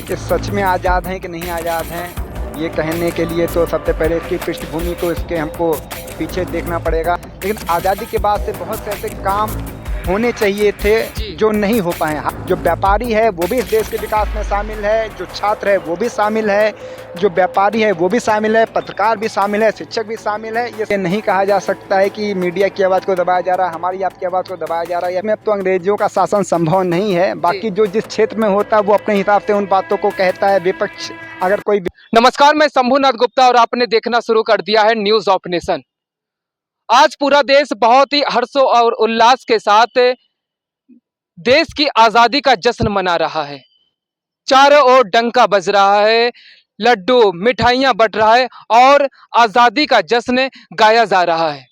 कि सच में आज़ाद हैं कि नहीं आज़ाद हैं, ये कहने के लिए तो सबसे पहले इसकी पृष्ठभूमि को इसके हमको पीछे देखना पड़ेगा। लेकिन आज़ादी के बाद से बहुत से ऐसे काम होने चाहिए थे जो नहीं हो पाए। जो व्यापारी है वो भी इस देश के विकास में शामिल है, जो छात्र है वो भी शामिल है, जो व्यापारी है वो भी शामिल है, पत्रकार भी शामिल है, शिक्षक भी शामिल है। ये नहीं कहा जा सकता है कि मीडिया की आवाज़ को दबाया जा रहा है, हमारी आपकी आवाज़ को दबाया जा रहा है। अब तो अंग्रेजों का शासन संभव नहीं है। बाकी जो जिस क्षेत्र में होता है वो अपने हिसाब से उन बातों को कहता है। विपक्ष अगर कोई नमस्कार, मैं शंभुनाथ गुप्ता और आपने देखना शुरू कर दिया है न्यूज ऑफ नेशन। आज पूरा देश बहुत ही हर्षो और उल्लास के साथ देश की आजादी का जश्न मना रहा है। चारों ओर डंका बज रहा है, लड्डू मिठाइयां बट रहा है और आजादी का जश्न गाया जा रहा है।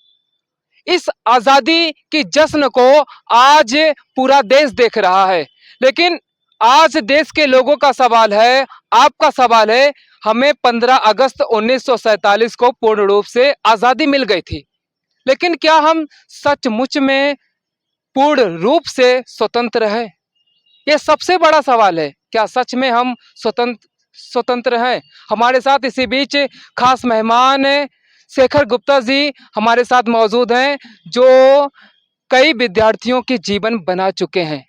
इस आजादी की जश्न को आज पूरा देश देख रहा है। लेकिन आज देश के लोगों का सवाल है, आपका सवाल है, हमें 15 अगस्त 1947 को पूर्ण रूप से आजादी मिल गई थी, लेकिन क्या हम सचमुच में पूर्ण रूप से स्वतंत्र है? यह सबसे बड़ा सवाल है। क्या सच में हम स्वतंत्र हैं? हमारे साथ इसी बीच खास मेहमान शेखर गुप्ता जी हमारे साथ मौजूद हैं, जो कई विद्यार्थियों के जीवन बना चुके हैं।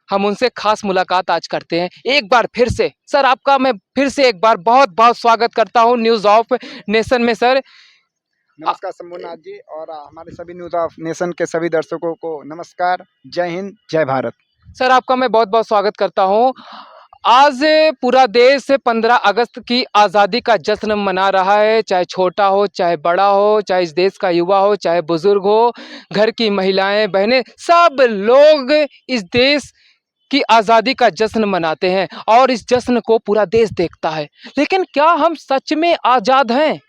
हम उनसे खास मुलाकात आज करते हैं। एक बार फिर से सर, आपका मैं फिर से एक बार बहुत बहुत स्वागत करता हूं न्यूज ऑफ नेशन में। सर नमस्कार शंभुनाथ जी, और हमारे सभी न्यूज ऑफ नेशन के सभी दर्शकों को नमस्कार। जय हिंद, जय भारत। सर, आपका मैं बहुत बहुत स्वागत करता हूं। आज पूरा देश 15 अगस्त की आज़ादी का जश्न मना रहा है, चाहे छोटा हो, चाहे बड़ा हो, चाहे इस देश का युवा हो, चाहे बुजुर्ग हो, घर की महिलाएं, बहनें, सब लोग इस देश की आज़ादी का जश्न मनाते हैं और इस जश्न को पूरा देश देखता है। लेकिन क्या हम सच में आज़ाद हैं?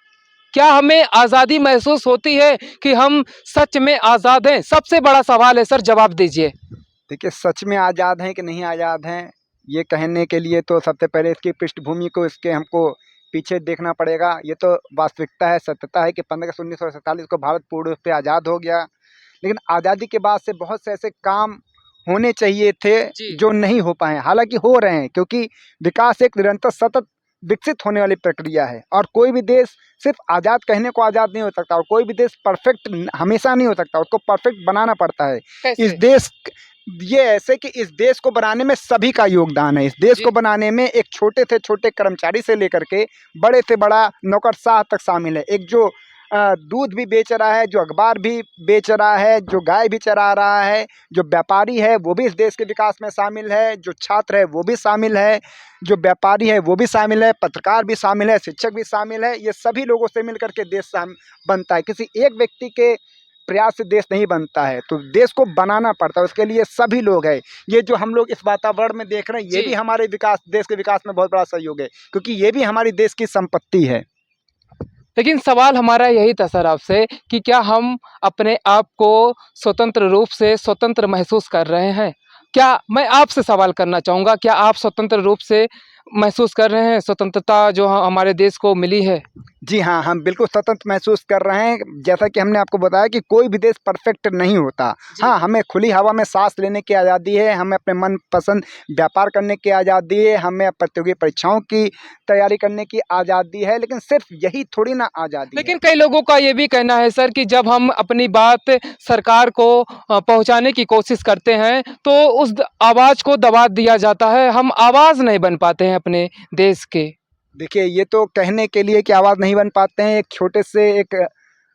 क्या हमें आज़ादी महसूस होती है कि हम सच में आज़ाद हैं? सबसे बड़ा सवाल है सर, जवाब दीजिए। देखिए, सच में आज़ाद हैं कि नहीं आज़ाद हैं, ये कहने के लिए तो सबसे पहले इसकी पृष्ठभूमि को इसके हमको पीछे देखना पड़ेगा। ये तो वास्तविकता है, सत्यता है कि 15 अगस्त 1947 को भारत पूर्ण रूप से आज़ाद हो गया। लेकिन आज़ादी के बाद से बहुत से ऐसे काम होने चाहिए थे जो नहीं हो पाए। हालांकि हो रहे हैं, क्योंकि विकास एक निरंतर सतत विकसित होने वाली प्रक्रिया है। और कोई भी देश सिर्फ आज़ाद कहने को आज़ाद नहीं हो सकता, और कोई भी देश परफेक्ट हमेशा नहीं हो सकता, उसको परफेक्ट बनाना पड़ता है। इस देश ये ऐसे कि इस देश को बनाने में सभी का योगदान है। इस देश को बनाने में एक छोटे से छोटे कर्मचारी से लेकर के बड़े से बड़ा नौकरशाह तक शामिल है। एक जो दूध भी बेच रहा है, जो अखबार भी बेच रहा है, जो गाय भी चरा रहा है, जो व्यापारी है वो भी इस देश के विकास में शामिल है, जो छात्र है वो भी शामिल है, जो व्यापारी है वो भी शामिल है, पत्रकार भी शामिल है, शिक्षक भी शामिल है। ये सभी लोगों से मिलकर के देश बनता है। किसी एक व्यक्ति के प्रयास से देश नहीं बनता है, तो देश को बनाना पड़ता है, उसके लिए सभी लोग हैं। ये जो हम लोग इस वातावरण में देख रहे हैं, ये भी हमारे विकास, देश के विकास में बहुत बड़ा सहयोग है, क्योंकि ये भी हमारी देश की संपत्ति है। लेकिन सवाल हमारा यही था सर आपसे कि क्या हम अपने आप को स्वतंत्र रूप से स्वतंत्र महसूस कर रहे हैं? क्या मैं आपसे सवाल करना चाहूँगा, क्या आप स्वतंत्र रूप से महसूस कर रहे हैं स्वतंत्रता जो हमारे देश को मिली है? जी हाँ, हम बिल्कुल स्वतंत्र महसूस कर रहे हैं। जैसा कि हमने आपको बताया कि कोई भी देश परफेक्ट नहीं होता। हाँ, हमें खुली हवा में सांस लेने की आज़ादी है, हमें अपने मनपसंद व्यापार करने की आज़ादी है, हमें प्रतियोगी परीक्षाओं की तैयारी करने की आज़ादी है, लेकिन सिर्फ यही थोड़ी ना आज़ादी है। लेकिन कई लोगों का ये भी कहना है सर कि जब हम अपनी बात सरकार को पहुंचाने की कोशिश करते हैं तो उस आवाज़ को दबा दिया जाता है, हम आवाज़ नहीं बन पाते हैं अपने देश के। देखिए, ये तो कहने के लिए कि आवाज़ नहीं बन पाते हैं, एक छोटे से एक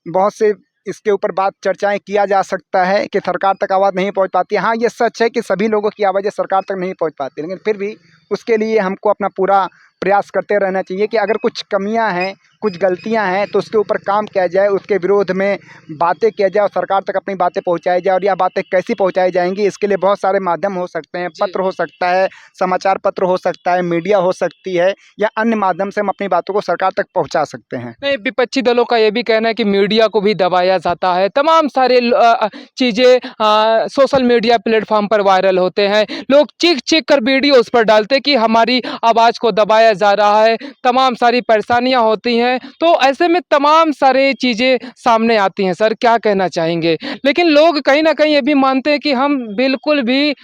बहुत से इसके ऊपर बात चर्चाएं किया जा सकता है कि सरकार तक आवाज़ नहीं पहुंच पाती है। हाँ, ये सच है कि सभी लोगों की आवाज़ें सरकार तक नहीं पहुंच पाती, लेकिन फिर भी उसके लिए हमको अपना पूरा प्रयास करते रहना चाहिए कि अगर कुछ कमियां हैं, कुछ गलतियां हैं, तो उसके ऊपर काम किया जाए, उसके विरोध में बातें किया जाए और सरकार तक अपनी बातें पहुंचाई जाए। और यह बातें कैसी पहुंचाई जाएंगी, इसके लिए बहुत सारे माध्यम हो सकते हैं। पत्र हो सकता है, समाचार पत्र हो सकता है, मीडिया हो सकती है, या अन्य माध्यम से हम अपनी बातों को सरकार तक पहुँचा सकते हैं। नहीं, विपक्षी दलों का ये भी कहना है कि मीडिया को भी दबाया जाता है, तमाम सारे चीज़ें सोशल मीडिया प्लेटफॉर्म पर वायरल होते हैं, लोग चीख चीख कर वीडियो उस पर डालते हैं कि हमारी आवाज़ को दबाया जा रहा है, तमाम सारी परेशानियां होती हैं। तो ऐसे में तमाम सारी चीज़ें सामने आती हैं। सर, क्या कहना चाहेंगे? लेकिन लोग कहीं ना कहीं ये भी मानते हैं कि हम बिल्कुल भी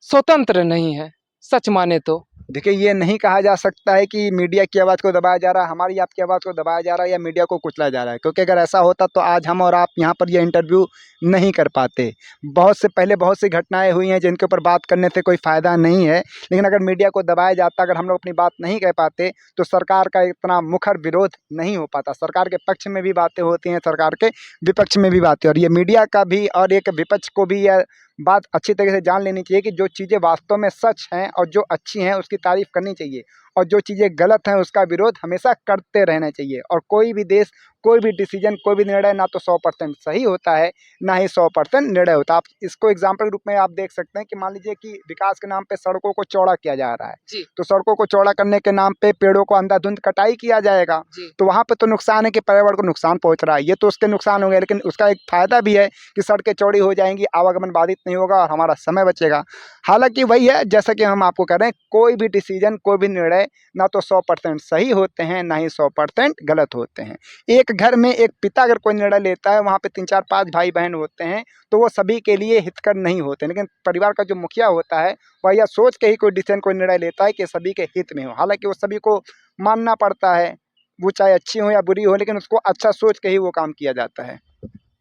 स्वतंत्र नहीं हैं, सच माने तो। देखिए, ये नहीं कहा जा सकता है कि मीडिया की आवाज़ को दबाया जा रहा है, हमारी आपकी आवाज़ को दबाया जा रहा है या मीडिया को कुचला जा रहा है, क्योंकि अगर ऐसा होता तो आज हम और आप यहाँ पर ये इंटरव्यू नहीं कर पाते। बहुत सी घटनाएँ हुई हैं जिनके ऊपर बात करने से कोई फ़ायदा नहीं है, लेकिन अगर मीडिया को दबाया जाता, अगर हम लोग अपनी बात नहीं कह पाते, तो सरकार का इतना मुखर विरोध नहीं हो पाता। सरकार के पक्ष में भी बातें होती हैं, सरकार के विपक्ष में भी बातें, और ये मीडिया का भी और एक विपक्ष को भी यह बात अच्छी तरीके से जान लेनी चाहिए कि जो चीज़ें वास्तव में सच हैं और जो अच्छी हैं उसकी तारीफ़ करनी चाहिए, और जो चीज़ें गलत हैं उसका विरोध हमेशा करते रहना चाहिए। और कोई भी देश, कोई भी डिसीजन, कोई भी निर्णय ना तो 100% सही होता है, ना ही 100% निर्णय होता है। आप इसको एग्जाम्पल के रूप में आप देख सकते हैं कि मान लीजिए कि विकास के नाम पे सड़कों को चौड़ा किया जा रहा है, जी। तो सड़कों को चौड़ा करने के नाम पे पेड़ों को अंधाधुंध कटाई किया जाएगा, जी। तो वहाँ पे तो नुकसान है कि पर्यावरण को नुकसान पहुँच रहा है, ये तो उसके नुकसान हो गए, लेकिन उसका एक फ़ायदा भी है कि सड़कें चौड़ी हो जाएंगी, आवागमन बाधित नहीं होगा और हमारा समय बचेगा। हालांकि वही है, जैसा कि हम आपको कह रहे हैं, कोई भी डिसीजन, कोई भी निर्णय ना तो 100% सही होते हैं, ना ही 100% गलत होते हैं। एक घर में एक पिता अगर कोई निर्णय लेता है, वहाँ पे 3-4-5 भाई बहन होते हैं, तो वो सभी के लिए हितकर नहीं होते, लेकिन परिवार का जो मुखिया होता है वह यह सोच के ही कोई डिसीजन, कोई निर्णय लेता है कि सभी के हित में हो। हालांकि वो सभी को मानना पड़ता है, वो चाहे अच्छी हो या बुरी हो, लेकिन उसको अच्छा सोच के ही वो काम किया जाता है।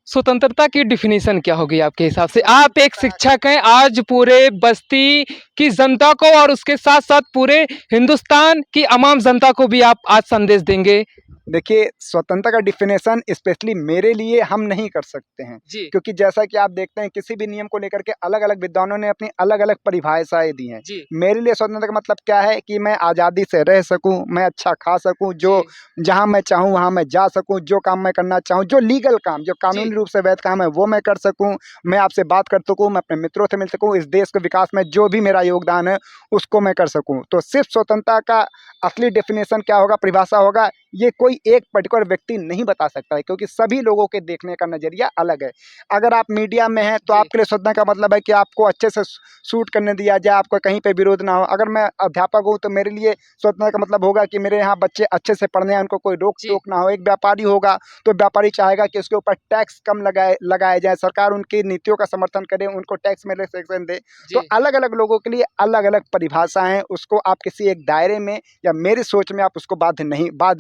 स्वतंत्रता की डिफिनीशन क्या होगी आपके हिसाब से? आप एक शिक्षक हैं, आज पूरे बस्ती की जनता को और उसके साथ-साथ पूरे हिंदुस्तान की अवाम जनता को भी आप आज संदेश देंगे। देखिए, स्वतंत्रता का डिफिनेशन स्पेशली मेरे लिए हम नहीं कर सकते हैं, जी। क्योंकि जैसा कि आप देखते हैं किसी भी नियम को लेकर के अलग-अलग विद्वानों ने अपनी अलग-अलग परिभाषाएँ दी हैं। जी। मेरे लिए स्वतंत्रता का मतलब क्या है कि मैं आज़ादी से रह सकूँ, मैं अच्छा खा सकूँ, जो जी। जहाँ मैं चाहूँ वहाँ मैं जा सकूँ, जो काम मैं करना चाहूँ, जो लीगल काम, जो जी। कानूनी रूप से वैध काम है वो मैं कर सकूँ, मैं आपसे बात कर सकूँ, मैं अपने मित्रों से मिल सकूँ, इस देश के विकास में जो भी मेरा योगदान है उसको मैं कर सकूँ। तो सिर्फ़ स्वतंत्रता का असली डेफिनेशन क्या होगा, परिभाषा होगा, ये कोई एक पर्टिकुलर व्यक्ति नहीं बता सकता है, क्योंकि सभी लोगों के देखने का नज़रिया अलग है। अगर आप मीडिया में हैं तो जी। आपके लिए स्वतंत्रता का मतलब है कि आपको अच्छे से शूट करने दिया जाए, आपको कहीं पे विरोध ना हो। अगर मैं अध्यापक हूँ तो मेरे लिए स्वतंत्रता का मतलब होगा कि मेरे यहाँ बच्चे अच्छे से पढ़ने आएँ, उनको कोई जी। रोक-टोक ना हो। एक व्यापारी होगा तो व्यापारी चाहेगा कि उसके ऊपर टैक्स कम लगाया जाए, सरकार उनकी नीतियों का समर्थन करे, उनको टैक्स में रिलैक्सेशन दे। तो जी। अलग-अलग लोगों के लिए अलग-अलग परिभाषाएँ हैं, उसको आप किसी एक दायरे में या मेरी सोच में आप उसको बाँध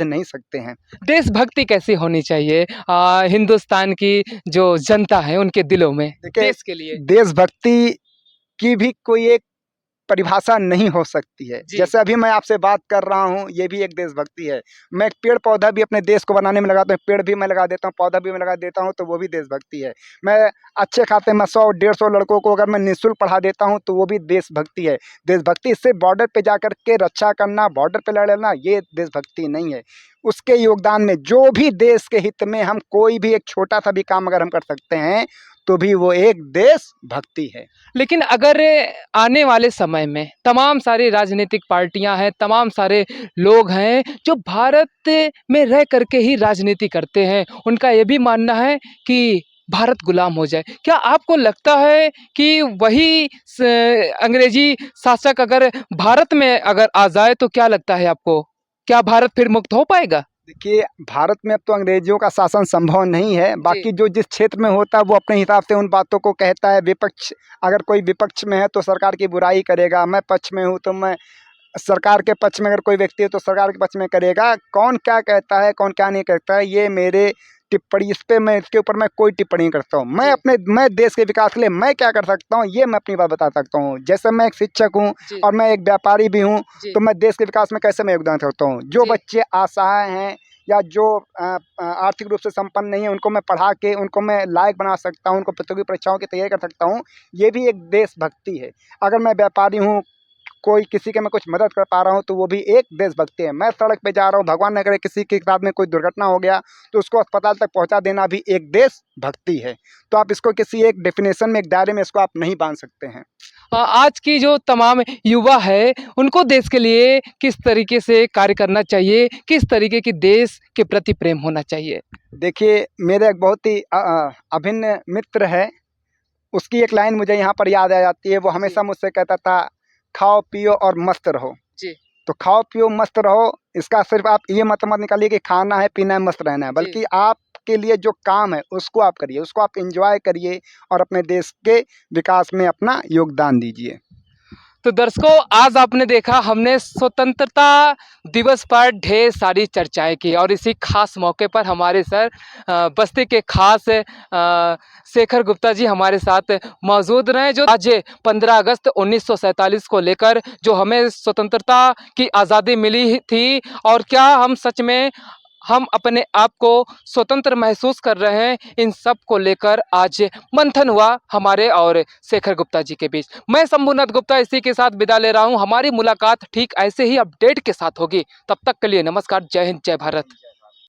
नहीं सकते हैं। देशभक्ति कैसी होनी चाहिए हिंदुस्तान की जो जनता है उनके दिलों में देखिए, देश के लिए? देशभक्ति की भी कोई एक परिभाषा नहीं हो सकती है। जी। जैसे अभी मैं आपसे बात कर रहा हूँ, ये भी एक देशभक्ति है। मैं एक पेड़-पौधा भी अपने देश को बनाने में लगाता हूँ, पेड़ भी मैं लगा देता हूँ, पौधा भी मैं लगा देता हूँ, तो वो भी देशभक्ति है। मैं अच्छे खाते मैं 100-150 लड़कों को अगर मैं निःशुल्क पढ़ा देता हूँ, तो वो भी देशभक्ति है। देशभक्ति सिर्फ़ बॉर्डर पे जाकर के रक्षा करना, बॉर्डर पे लड़ना, ये देशभक्ति नहीं है। उसके योगदान में जो भी देश के हित में हम कोई भी एक छोटा-सा भी काम अगर हम कर सकते हैं, तो भी वो एक देशभक्ति है। लेकिन अगर आने वाले समय में तमाम सारी राजनीतिक पार्टियां हैं, तमाम सारे लोग हैं जो भारत में रह करके ही राजनीति करते हैं, उनका ये भी मानना है कि भारत गुलाम हो जाए। क्या आपको लगता है कि वही अंग्रेजी शासक अगर भारत में अगर आ जाए तो क्या लगता है आपको? क्या भारत फिर मुक्त हो पाएगा? देखिए, भारत में अब तो अंग्रेज़ों का शासन संभव नहीं है। जी। बाकी जो जिस क्षेत्र में होता है वो अपने हिसाब से उन बातों को कहता है। विपक्ष, अगर कोई विपक्ष में है तो सरकार की बुराई करेगा, मैं पक्ष में हूँ तो मैं सरकार के पक्ष में, अगर कोई व्यक्ति है तो सरकार के पक्ष में करेगा। कौन क्या कहता है, कौन क्या नहीं कहता है, ये मेरे टिप्पणी, इस पे मैं, इसके ऊपर मैं कोई टिप्पणी नहीं करता हूँ। जी। मैं देश के विकास के लिए मैं क्या कर सकता हूँ, ये मैं अपनी बात बता सकता हूँ। जैसे मैं एक शिक्षक हूँ जी। और मैं एक व्यापारी भी हूँ, जी। तो मैं देश के विकास में कैसे मैं योगदान करता हूँ। जो जी। बच्चे असहाय हैं या जो आर्थिक रूप से संपन्न नहीं है, उनको मैं पढ़ा के उनको मैं लायक बना सकता हूँ, उनको प्रतियोगी परीक्षाओं की तैयारी कर सकता हूँ, ये भी एक देशभक्ति है। अगर मैं व्यापारी हूँ, कोई किसी की मैं कुछ मदद कर पा रहा हूँ, तो वो भी एक देशभक्ति है। मैं सड़क पे जा रहा हूँ, भगवान न करे किसी के साथ में कोई दुर्घटना हो गया, तो उसको अस्पताल तक पहुँचा देना भी एक देशभक्ति है। तो आप इसको किसी एक डेफ़िनेशन में, एक दायरे में इसको आप नहीं बाँध सकते हैं। आज की जो तमाम युवा है, उनको देश के लिए किस तरीके से कार्य करना चाहिए? किस तरीके की देश के प्रति प्रेम होना चाहिए? देखिए, मेरा एक बहुत ही अभिन्न मित्र है, उसकी एक लाइन मुझे यहाँ पर याद आ जाती है। वो जी। हमेशा मुझसे कहता था, "खाओ, पियो और मस्त रहो।" जी। तो खाओ, पियो, मस्त रहो, इसका सिर्फ़ आप ये मत निकालिए कि खाना है, पीना है, मस्त रहना है, जी। बल्कि आपके लिए जो काम है, उसको आप करिए, उसको आप एन्जॉय करिए और अपने देश के विकास में अपना योगदान दीजिए। तो दर्शकों, आज आपने देखा हमने स्वतंत्रता दिवस पर ढेर सारी चर्चाएं की और इसी खास मौके पर हमारे सर बस्ती के खास शेखर गुप्ता जी हमारे साथ मौजूद रहे, जो आज 15 अगस्त 1947 को लेकर जो हमें स्वतंत्रता की आज़ादी मिली थी और क्या हम सच में हम अपने आप को स्वतंत्र महसूस कर रहे हैं, इन सब को लेकर आज मंथन हुआ हमारे और शेखर गुप्ता जी के बीच। मैं शंभुनाथ गुप्ता इसी के साथ विदा ले रहा हूं। हमारी मुलाकात ठीक ऐसे ही अपडेट के साथ होगी। तब तक के लिए नमस्कार, जय हिंद, जय भारत।